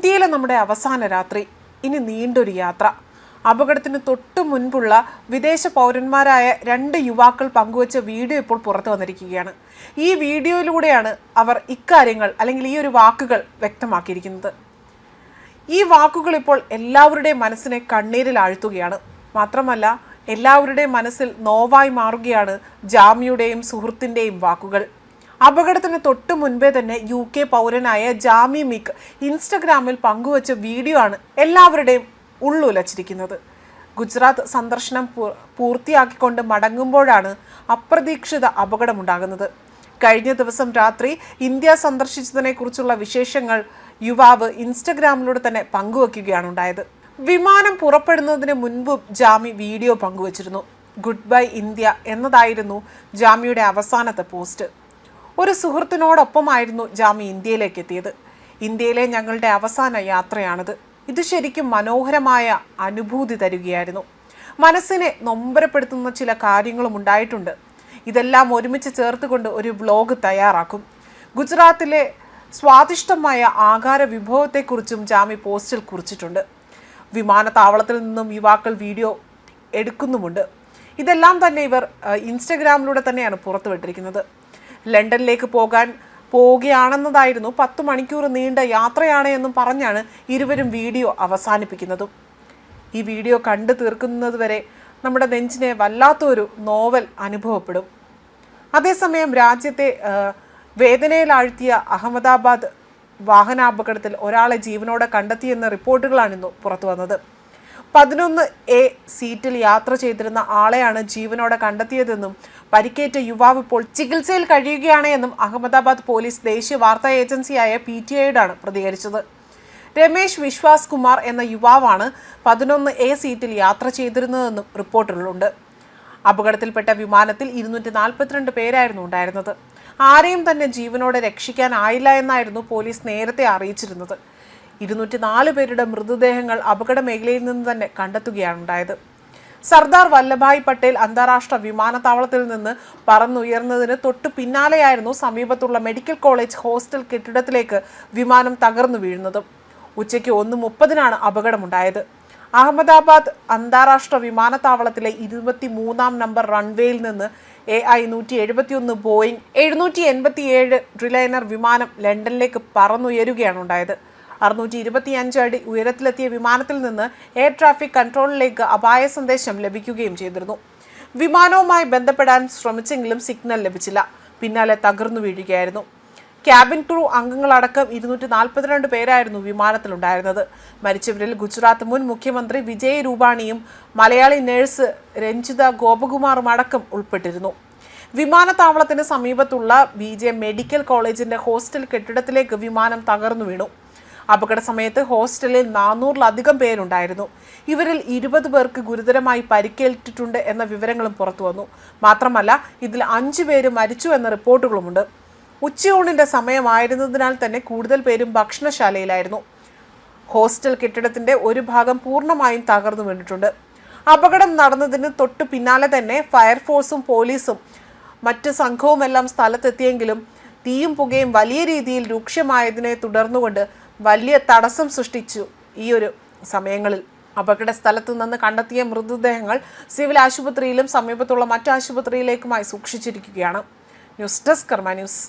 ഇന്ത്യയിലെ നമ്മുടെ അവസാന രാത്രി, ഇനി നീണ്ടൊരു യാത്ര. അപകടത്തിന് തൊട്ടു മുൻപുള്ള വിദേശ പൗരന്മാരായ 2 യുവാക്കൾ പങ്കുവച്ച വീഡിയോ ഇപ്പോൾ പുറത്തു വന്നിരിക്കുകയാണ്. ഈ വീഡിയോയിലൂടെയാണ് അവർ ഇക്കാര്യങ്ങൾ അല്ലെങ്കിൽ ഈ ഒരു വാക്കുകൾ വ്യക്തമാക്കിയിരിക്കുന്നത്. ഈ വാക്കുകൾ ഇപ്പോൾ എല്ലാവരുടെയും മനസ്സിനെ കണ്ണീരിൽ ആഴ്ത്തുകയാണ്. മാത്രമല്ല, എല്ലാവരുടെയും മനസ്സിൽ നോവായി മാറുകയാണ് ജാമിയുടെയും സുഹൃത്തിൻ്റെയും വാക്കുകൾ. അപകടത്തിന് തൊട്ടു മുൻപേ തന്നെ UK പൗരനായ ജാമി മിക് ഇൻസ്റ്റഗ്രാമിൽ പങ്കുവച്ച വീഡിയോ ആണ് എല്ലാവരുടെയും ഉള്ളുലച്ചിരിക്കുന്നത്. ഗുജറാത്ത് സന്ദർശനം പൂർത്തിയാക്കിക്കൊണ്ട് മടങ്ങുമ്പോഴാണ് അപ്രതീക്ഷിത അപകടമുണ്ടാകുന്നത്. കഴിഞ്ഞ ദിവസം രാത്രി ഇന്ത്യ സന്ദർശിച്ചതിനെക്കുറിച്ചുള്ള വിശേഷങ്ങൾ യുവാവ് ഇൻസ്റ്റഗ്രാമിലൂടെ തന്നെ പങ്കുവയ്ക്കുകയാണ് ഉണ്ടായത്. വിമാനം പുറപ്പെടുന്നതിന് മുൻപും ജാമി വീഡിയോ പങ്കുവച്ചിരുന്നു. ഗുഡ് ബൈ ഇന്ത്യ എന്നതായിരുന്നു ജാമിയുടെ അവസാനത്തെ പോസ്റ്റ്. ഒരു സുഹൃത്തിനോടൊപ്പമായിരുന്നു ജാമി ഇന്ത്യയിലേക്ക് എത്തിയത്. ഇന്ത്യയിലെ ഞങ്ങളുടെ അവസാന യാത്രയാണിത്. ഇത് ശരിക്കും മനോഹരമായ അനുഭൂതി തരികയായിരുന്നു. മനസ്സിനെ നൊമ്പരപ്പെടുത്തുന്ന ചില കാര്യങ്ങളും ഉണ്ടായിട്ടുണ്ട്. ഇതെല്ലാം ഒരുമിച്ച് ചേർത്തുകൊണ്ട് ഒരു വ്ലോഗ് തയ്യാറാക്കും. ഗുജറാത്തിലെ സ്വാദിഷ്ടമായ ആഹാര വിഭവത്തെക്കുറിച്ചും ജാമി പോസ്റ്റിൽ കുറിച്ചിട്ടുണ്ട്. വിമാനത്താവളത്തിൽ നിന്നും യുവാക്കൾ വീഡിയോ എടുക്കുന്നുമുണ്ട്. ഇതെല്ലാം തന്നെ ഇവർ ഇൻസ്റ്റഗ്രാമിലൂടെ തന്നെയാണ് പുറത്തുവിട്ടിരിക്കുന്നത്. ലണ്ടനിലേക്ക് പോവുകയാണെന്നതായിരുന്നു. 10 മണിക്കൂർ നീണ്ട യാത്രയാണ് എന്നും പറഞ്ഞാണ് ഇരുവരും വീഡിയോ അവസാനിപ്പിക്കുന്നതും. ഈ വീഡിയോ കണ്ടു തീർക്കുന്നത് വരെ നമ്മുടെ നെഞ്ചിനെ വല്ലാത്തൊരു നോവൽ അനുഭവപ്പെടും. അതേസമയം രാജ്യത്തെ വേദനയിലാഴ്ത്തിയ അഹമ്മദാബാദ് വാഹനാപകടത്തിൽ ഒരാളെ ജീവനോടെ കണ്ടെത്തിയെന്ന റിപ്പോർട്ടുകളാണിന്ന് പുറത്തു വന്നത്. 11A സീറ്റിൽ യാത്ര ചെയ്തിരുന്ന ആളെയാണ് ജീവനോടെ കണ്ടെത്തിയതെന്നും പരിക്കേറ്റ യുവാവ് ഇപ്പോൾ ചികിത്സയിൽ കഴിയുകയാണ് എന്നും അഹമ്മദാബാദ് പോലീസ് ദേശീയ വാർത്താ ഏജൻസിയായ PTIയോടാണ് പ്രതികരിച്ചത്. രമേശ് വിശ്വാസ് കുമാർ എന്ന യുവാവാണ് 11A സീറ്റിൽ യാത്ര ചെയ്തിരുന്നതെന്നും റിപ്പോർട്ടുകളുണ്ട്. അപകടത്തിൽപ്പെട്ട വിമാനത്തിൽ 242 പേരായിരുന്നു ഉണ്ടായിരുന്നത്. ആരെയും തന്നെ ജീവനോടെ രക്ഷിക്കാനായില്ല എന്നായിരുന്നു പോലീസ് നേരത്തെ അറിയിച്ചിരുന്നത്. 204 പേരുടെ മൃതദേഹങ്ങൾ അപകട മേഖലയിൽ നിന്ന് തന്നെ കണ്ടെത്തുകയാണ് ഉണ്ടായത്. സർദാർ വല്ലഭായ് പട്ടേൽ അന്താരാഷ്ട്ര വിമാനത്താവളത്തിൽ നിന്ന് പറന്നുയർന്നതിന് തൊട്ടു പിന്നാലെയായിരുന്നു സമീപത്തുള്ള മെഡിക്കൽ കോളേജ് ഹോസ്റ്റൽ കെട്ടിടത്തിലേക്ക് വിമാനം തകർന്നു വീഴുന്നതും. ഉച്ചയ്ക്ക് 1:30 അപകടമുണ്ടായത്. അഹമ്മദാബാദ് അന്താരാഷ്ട്ര വിമാനത്താവളത്തിലെ 23-ാം നമ്പർ റൺവേയിൽ നിന്ന് AI-171 ബോയിങ് 787 ഡ്രിലൈനർ വിമാനം ലണ്ടനിലേക്ക് പറന്നുയരുകയാണ് ഉണ്ടായത്. 625 അടി ഉയരത്തിലെത്തിയ വിമാനത്തിൽ നിന്ന് എയർ ട്രാഫിക് കൺട്രോളിലേക്ക് അപായ സന്ദേശം ലഭിക്കുകയും ചെയ്തിരുന്നു. വിമാനവുമായി ബന്ധപ്പെടാൻ ശ്രമിച്ചെങ്കിലും സിഗ്നൽ ലഭിച്ചില്ല. പിന്നാലെ തകർന്നു വീഴുകയായിരുന്നു. ക്യാബിൻ ക്രൂ അംഗങ്ങളടക്കം 242 പേരായിരുന്നു വിമാനത്തിലുണ്ടായിരുന്നത്. മരിച്ചവരിൽ ഗുജറാത്ത് മുൻ മുഖ്യമന്ത്രി വിജയ് രൂപാണിയും മലയാളി നഴ്സ് രഞ്ജിത ഗോപകുമാറും അടക്കം ഉൾപ്പെട്ടിരുന്നു. വിമാനത്താവളത്തിന് സമീപത്തുള്ള BJ മെഡിക്കൽ കോളേജിന്റെ ഹോസ്റ്റൽ കെട്ടിടത്തിലേക്ക് വിമാനം തകർന്നു വീണു. അപകട സമയത്ത് ഹോസ്റ്റലിൽ 400-ലധികം പേരുണ്ടായിരുന്നു. ഇവരിൽ 20 പേർക്ക് ഗുരുതരമായി പരിക്കേറ്റിട്ടുണ്ട് എന്ന വിവരങ്ങളും പുറത്തു വന്നു. മാത്രമല്ല, ഇതിൽ 5 പേര് മരിച്ചു എന്ന റിപ്പോർട്ടുകളുമുണ്ട്. ഉച്ചയൂണിന്റെ സമയമായിരുന്നതിനാൽ തന്നെ കൂടുതൽ പേരും ഭക്ഷണശാലയിലായിരുന്നു. ഹോസ്റ്റൽ കെട്ടിടത്തിന്റെ ഒരു ഭാഗം പൂർണ്ണമായും തകർന്നു വീണിട്ടുണ്ട്. അപകടം നടന്നതിന് തൊട്ടു പിന്നാലെ തന്നെ ഫയർഫോഴ്സും പോലീസും മറ്റ് സംഘവുമെല്ലാം സ്ഥലത്തെത്തിയെങ്കിലും തീയും പുകയും വലിയ രീതിയിൽ രൂക്ഷമായതിനെ തുടർന്നുകൊണ്ട് വലിയ തടസ്സം സൃഷ്ടിച്ചു. ഈ ഒരു സമയങ്ങളിൽ അപകട സ്ഥലത്തു നിന്ന് കണ്ടെത്തിയ മൃതദേഹങ്ങൾ സിവിൽ ആശുപത്രിയിലും സമീപത്തുള്ള മറ്റു ആശുപത്രിയിലേക്കുമായി സൂക്ഷിച്ചിരിക്കുകയാണ്. ന്യൂസ് ഡെസ്ക് കർമ്മ ന്യൂസ്.